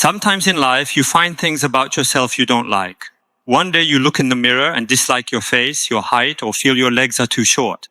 Sometimes in life, you find things about yourself you don't like. One day you look in the mirror and dislike your face, your height, or feel your legs are too short.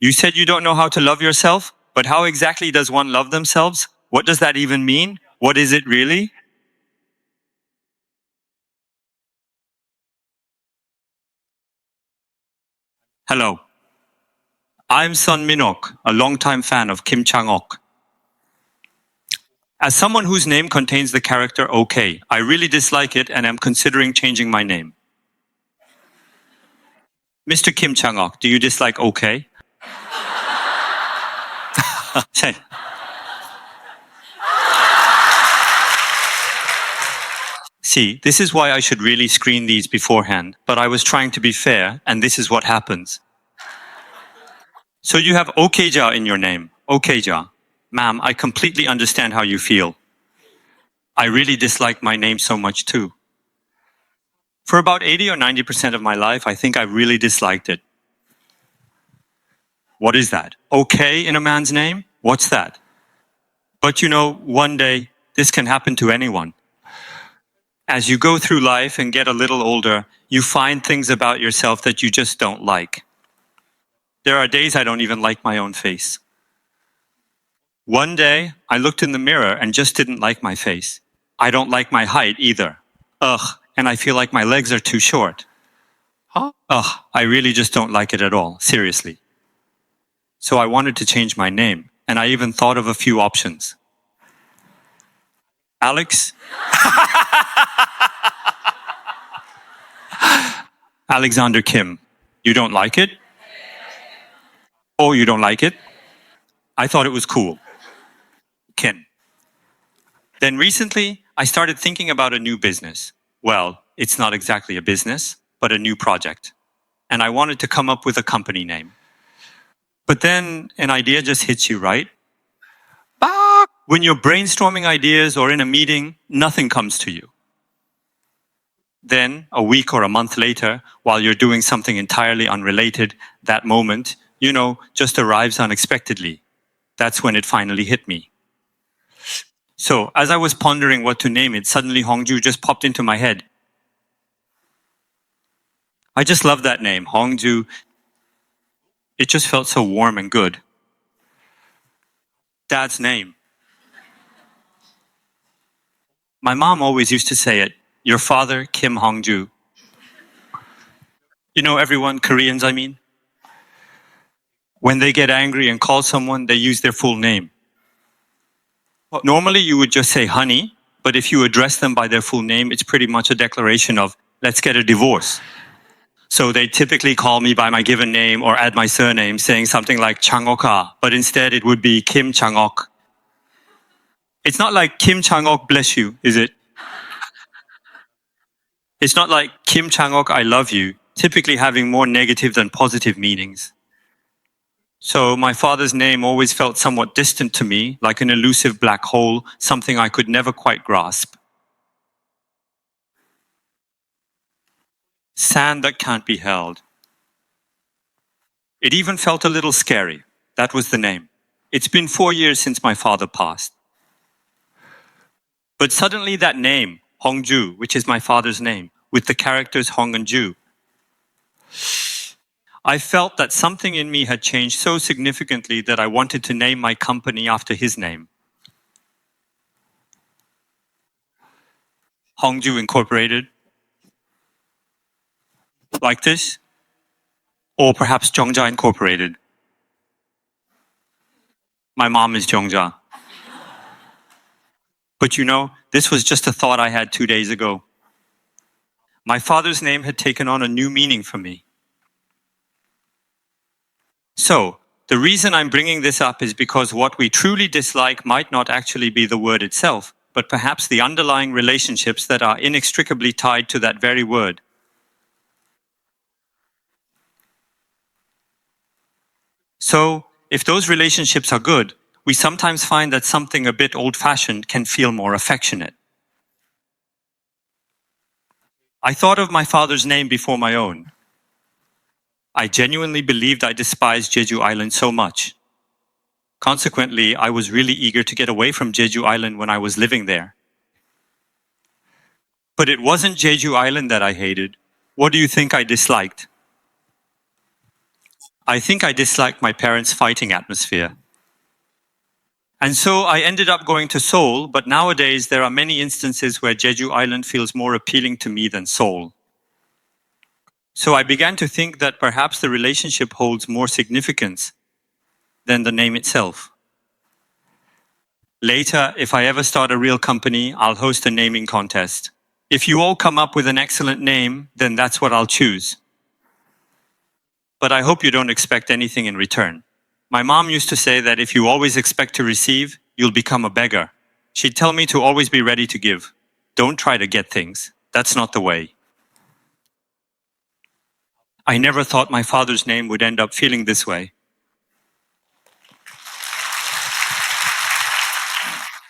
You said you don't know how to love yourself, but how exactly does one love themselves? What does that even mean? What is it really? Hello. I'm Sun Minok, a longtime fan of Kim Chang-ok. As someone whose name contains the character OK, I really dislike it and am considering changing my name. Mr. Kim Chang-ok, do you dislike OK? See, this is why I should really screen these beforehand, but I was trying to be fair, and this is what happens. So you have Okja in your name, Okja. Ma'am, I completely understand how you feel. I really dislike my name so much too. For about 80 or 90% of my life, I think I really disliked it. What is that? Okay in a man's name? What's that? But you know, one day, this can happen to anyone. As you go through life and get a little older, you find things about yourself that you just don't like. There are days I don't even like my own face. One day, I looked in the mirror and just didn't like my face. I don't like my height either. Ugh, and I feel like my legs are too short. Huh? Ugh, I really just don't like it at all, seriously. So I wanted to change my name, and I even thought of a few options. Alex? Alexander Kim. You don't like it? Oh, you don't like it? I thought it was cool. Kim. Then recently, I started thinking about a new business. Well, it's not exactly a business, but a new project. And I wanted to come up with a company name. But then an idea just hits you, right? When you're brainstorming ideas or in a meeting, nothing comes to you. Then, a week or a month later, while you're doing something entirely unrelated, that moment, just arrives unexpectedly. That's when it finally hit me. So, as I was pondering what to name it, suddenly Hongju just popped into my head. I just love that name, Hongju. It just felt so warm and good. Dad's name. My mom always used to say it, your father, Kim Hongju. You know everyone, Koreans I mean? When they get angry and call someone, they use their full name. Normally you would just say honey, but if you address them by their full name, it's pretty much a declaration of, let's get a divorce. So they typically call me by my given name or add my surname, saying something like Chang-ok, but instead it would be Kim Chang-ok. It's not like Kim Chang-ok bless you, is it? It's not like Kim Chang-ok I love you, typically having more negative than positive meanings. So my father's name always felt somewhat distant to me, like an elusive black hole, something I could never quite grasp. Sand that can't be held. It even felt a little scary. That was the name. It's been 4 years since my father passed. But suddenly that name, Hongju, which is my father's name, with the characters Hong and Ju, I felt that something in me had changed so significantly that I wanted to name my company after his name. Hongju Incorporated. Like this? Or perhaps Jeongja Incorporated. My mom is Jeongja. But this was just a thought I had 2 days ago. My father's name had taken on a new meaning for me. So, the reason I'm bringing this up is because what we truly dislike might not actually be the word itself, but perhaps the underlying relationships that are inextricably tied to that very word. So, if those relationships are good, we sometimes find that something a bit old-fashioned can feel more affectionate. I thought of my father's name before my own. I genuinely believed I despised Jeju Island so much. Consequently, I was really eager to get away from Jeju Island when I was living there. But it wasn't Jeju Island that I hated. What do you think I disliked? I think I disliked my parents' fighting atmosphere. And so I ended up going to Seoul, but nowadays there are many instances where Jeju Island feels more appealing to me than Seoul. So I began to think that perhaps the relationship holds more significance than the name itself. Later, if I ever start a real company, I'll host a naming contest. If you all come up with an excellent name, then that's what I'll choose. But I hope you don't expect anything in return. My mom used to say that if you always expect to receive, you'll become a beggar. She'd tell me to always be ready to give. Don't try to get things. That's not the way. I never thought my father's name would end up feeling this way.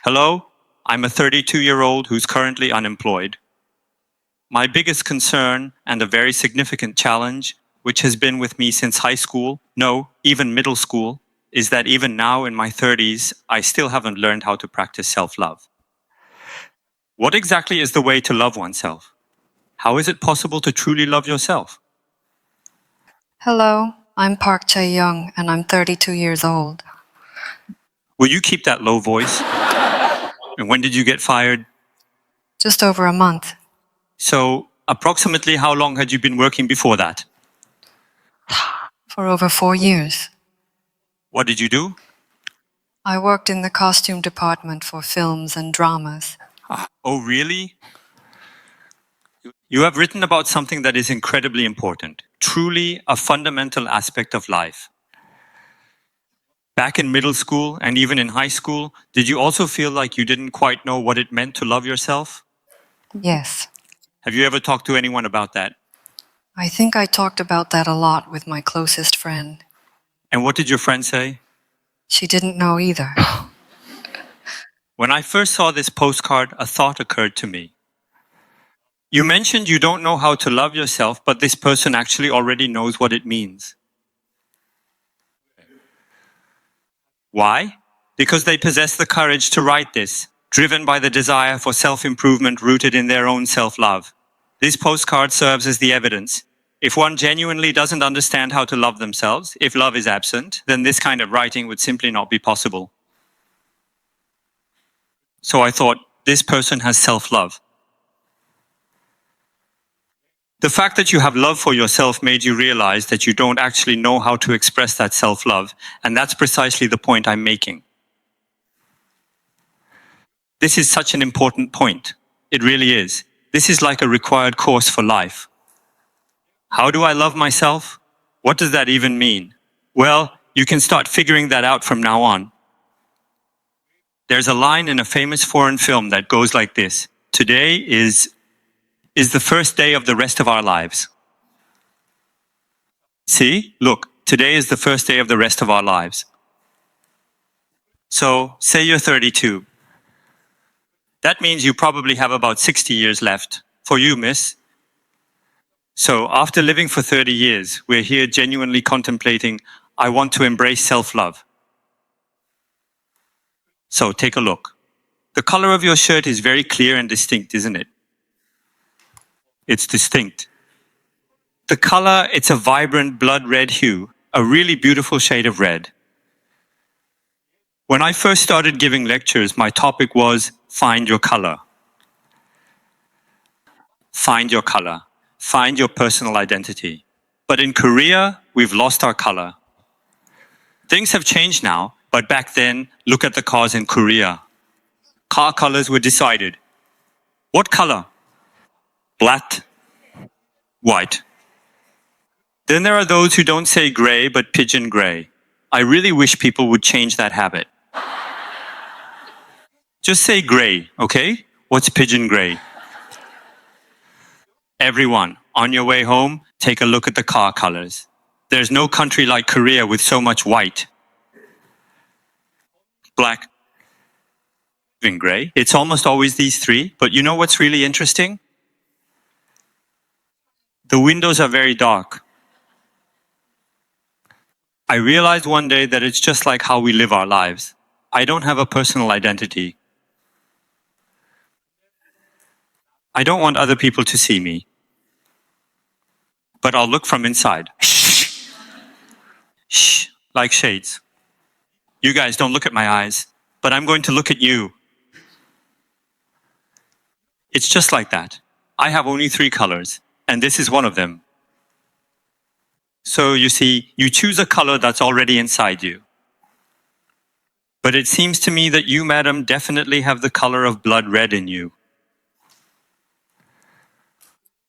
Hello, I'm a 32-year-old who's currently unemployed. My biggest concern and a very significant challenge, which has been with me since high school, no, even middle school, is that even now in my 30s, I still haven't learned how to practice self-love. What exactly is the way to love oneself? How is it possible to truly love yourself? Hello, I'm Park Chae-young and I'm 32 years old. Will you keep that low voice? And when did you get fired? Just over a month. So, approximately how long had you been working before that? For over 4 years. What did you do? I worked in the costume department for films and dramas. Oh, really? You have written about something that is incredibly important, truly a fundamental aspect of life. Back in middle school and even in high school, did you also feel like you didn't quite know what it meant to love yourself? Yes. Have you ever talked to anyone about that? I think I talked about that a lot with my closest friend. And what did your friend say? She didn't know either. When I first saw this postcard, a thought occurred to me. You mentioned you don't know how to love yourself, but this person actually already knows what it means. Why? Because they possess the courage to write this, driven by the desire for self-improvement rooted in their own self-love. This postcard serves as the evidence. If one genuinely doesn't understand how to love themselves, if love is absent, then this kind of writing would simply not be possible. So I thought, this person has self-love. The fact that you have love for yourself made you realize that you don't actually know how to express that self-love, and that's precisely the point I'm making. This is such an important point. It really is. This is like a required course for life. How do I love myself? What does that even mean? Well, you can start figuring that out from now on. There's a line in a famous foreign film that goes like this: today is the first day of the rest of our lives. See, look, today is the first day of the rest of our lives. So, say you're 32. That means you probably have about 60 years left. For you, miss. So, after living for 30 years, we're here genuinely contemplating, I want to embrace self-love. So, take a look. The color of your shirt is very clear and distinct, isn't it? It's distinct. The color, it's a vibrant blood red hue, a really beautiful shade of red. When I first started giving lectures, my topic was find your color. Find your color. Find your personal identity. But in Korea, we've lost our color. Things have changed now, but back then, look at the cars in Korea. Car colors were decided. What color? Black, white. Then there are those who don't say gray, but pigeon gray. I really wish people would change that habit. Just say gray, okay? What's pigeon gray? Everyone, on your way home, take a look at the car colors. There's no country like Korea with so much white. Black, even gray. It's almost always these three, but you know what's really interesting? The windows are very dark. I realized one day that it's just like how we live our lives. I don't have a personal identity. I don't want other people to see me, but I'll look from inside. Shh, like shades. You guys don't look at my eyes, but I'm going to look at you. It's just like that. I have only 3 colors, and this is one of them. So you see, you choose a color that's already inside you. But it seems to me that you, madam, definitely have the color of blood red in you.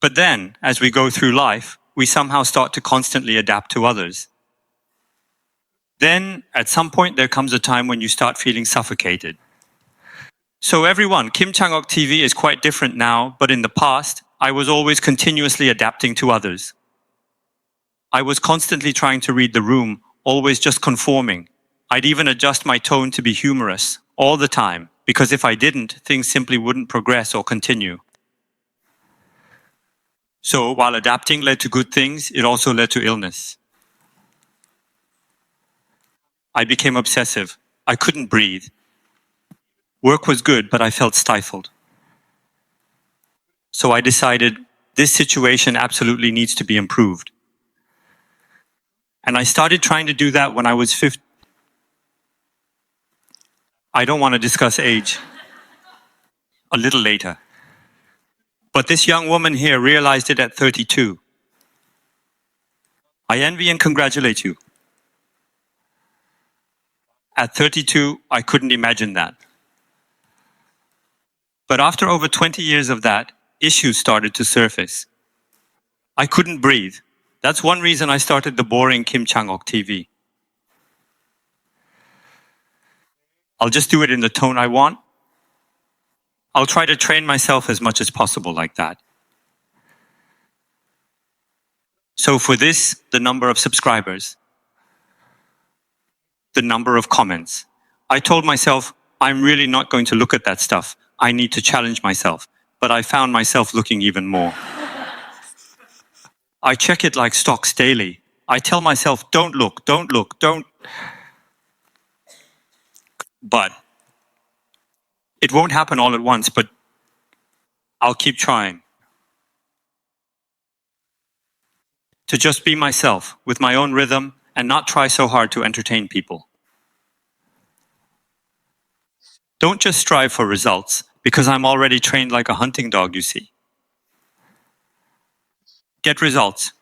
But then, as we go through life, we somehow start to constantly adapt to others. Then, at some point, there comes a time when you start feeling suffocated. So everyone, Kim Chang-ok TV is quite different now, but in the past, I was always continuously adapting to others. I was constantly trying to read the room, always just conforming. I'd even adjust my tone to be humorous, all the time, because if I didn't, things simply wouldn't progress or continue. So while adapting led to good things, it also led to illness. I became obsessive. I couldn't breathe. Work was good, but I felt stifled. So I decided this situation absolutely needs to be improved. And I started trying to do that when I was 15. I don't want to discuss age. A little later. But this young woman here realized it at 32. I envy and congratulate you. At 32, I couldn't imagine that. But after over 20 years of that, issues started to surface. I couldn't breathe. That's one reason I started the boring Kim Chang-ok TV. I'll just do it in the tone I want. I'll try to train myself as much as possible like that. So for this, the number of subscribers, the number of comments. I told myself, I'm really not going to look at that stuff. I need to challenge myself. But I found myself looking even more. I check it like stocks daily. I tell myself, don't look, don't look, don't. But it won't happen all at once, but I'll keep trying. To just be myself with my own rhythm and not try so hard to entertain people. Don't just strive for results, because I'm already trained like a hunting dog, you see. Get results.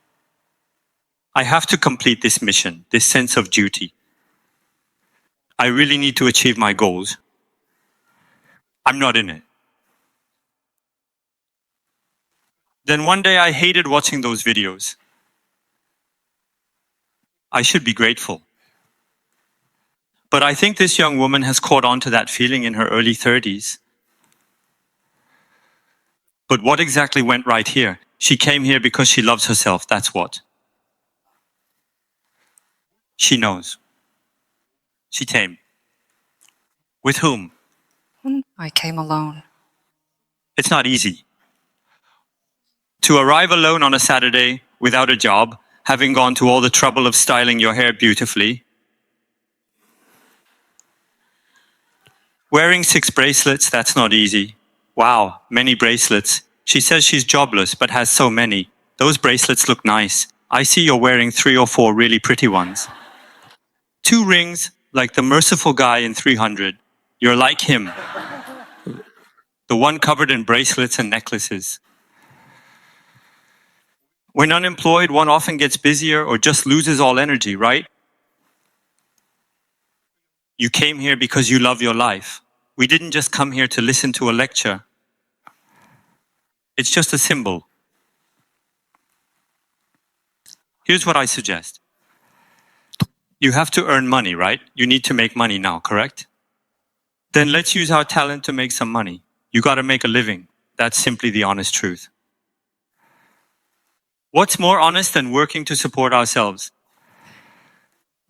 I have to complete this mission, this sense of duty. I really need to achieve my goals. I'm not in it. Then one day I hated watching those videos. I should be grateful. But I think this young woman has caught on to that feeling in her early 30s. But what exactly went right here? She came here because she loves herself, that's what. She knows. She came. With whom? I came alone. It's not easy. To arrive alone on a Saturday, without a job, having gone to all the trouble of styling your hair beautifully, wearing 6 bracelets, that's not easy. Wow, many bracelets. She says she's jobless, but has so many. Those bracelets look nice. I see you're wearing 3 or 4 really pretty ones. 2 rings, like the merciful guy in 300. You're like him. The one covered in bracelets and necklaces. When unemployed, one often gets busier or just loses all energy, right? You came here because you love your life. We didn't just come here to listen to a lecture. It's just a symbol. Here's what I suggest. You have to earn money, right? You need to make money now, correct? Then let's use our talent to make some money. You gotta make a living. That's simply the honest truth. What's more honest than working to support ourselves?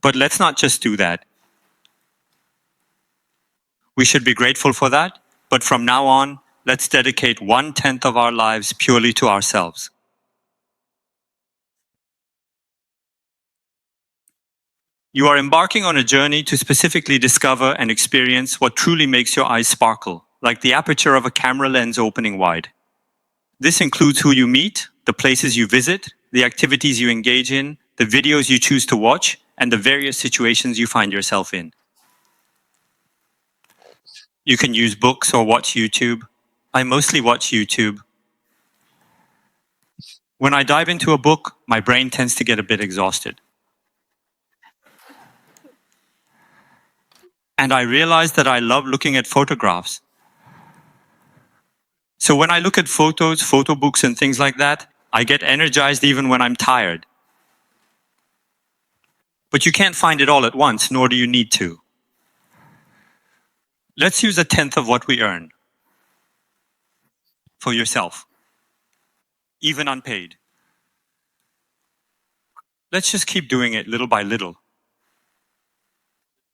But let's not just do that. We should be grateful for that, but from now on, let's dedicate 1/10 of our lives purely to ourselves. You are embarking on a journey to specifically discover and experience what truly makes your eyes sparkle, like the aperture of a camera lens opening wide. This includes who you meet, the places you visit, the activities you engage in, the videos you choose to watch, and the various situations you find yourself in. You can use books or watch YouTube. I mostly watch YouTube. When I dive into a book, my brain tends to get a bit exhausted. And I realize that I love looking at photographs. So when I look at photos, photo books, and things like that, I get energized even when I'm tired. But you can't find it all at once, nor do you need to. Let's use 1/10 of what we earn. For yourself. Even unpaid. Let's just keep doing it little by little.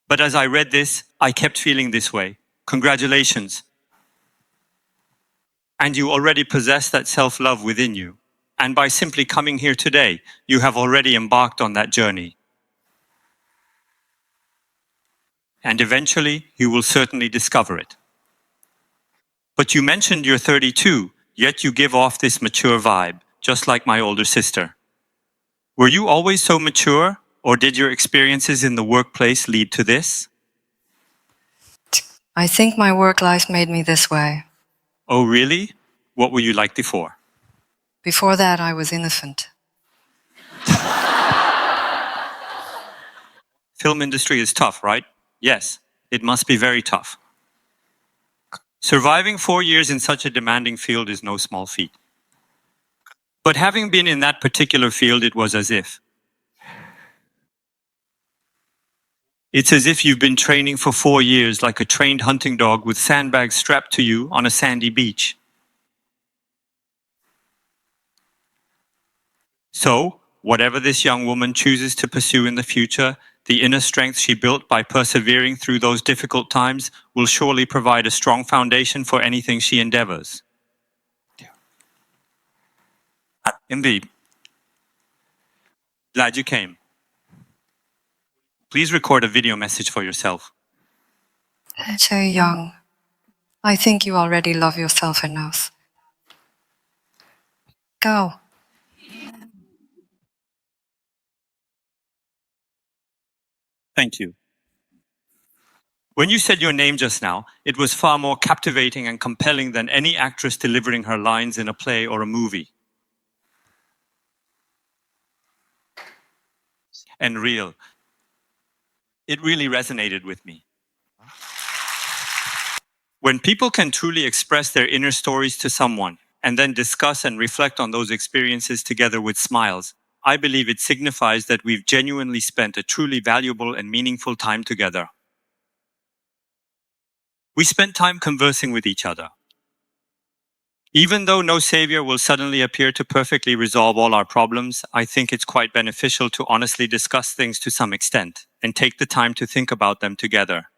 But as I read this, I kept feeling this way. Congratulations. And you already possess that self-love within you. And by simply coming here today, you have already embarked on that journey. And eventually, you will certainly discover it. But you mentioned you're 32, yet you give off this mature vibe, just like my older sister. Were you always so mature, or did your experiences in the workplace lead to this? I think my work life made me this way. Oh, really? What were you like before? Before that, I was innocent. Film industry is tough, right? Yes, it must be very tough. Surviving 4 years in such a demanding field is no small feat. But having been in that particular field, it was as if. It's as if you've been training for 4 years like a trained hunting dog with sandbags strapped to you on a sandy beach. So, whatever this young woman chooses to pursue in the future, the inner strength she built by persevering through those difficult times will surely provide a strong foundation for anything she endeavors. Indeed. Glad you came. Please record a video message for yourself. So young. I think you already love yourself enough. Go. Thank you. When you said your name just now, it was far more captivating and compelling than any actress delivering her lines in a play or a movie. And real. It really resonated with me. When people can truly express their inner stories to someone and then discuss and reflect on those experiences together with smiles, I believe it signifies that we've genuinely spent a truly valuable and meaningful time together. We spent time conversing with each other. Even though no savior will suddenly appear to perfectly resolve all our problems, I think it's quite beneficial to honestly discuss things to some extent and take the time to think about them together.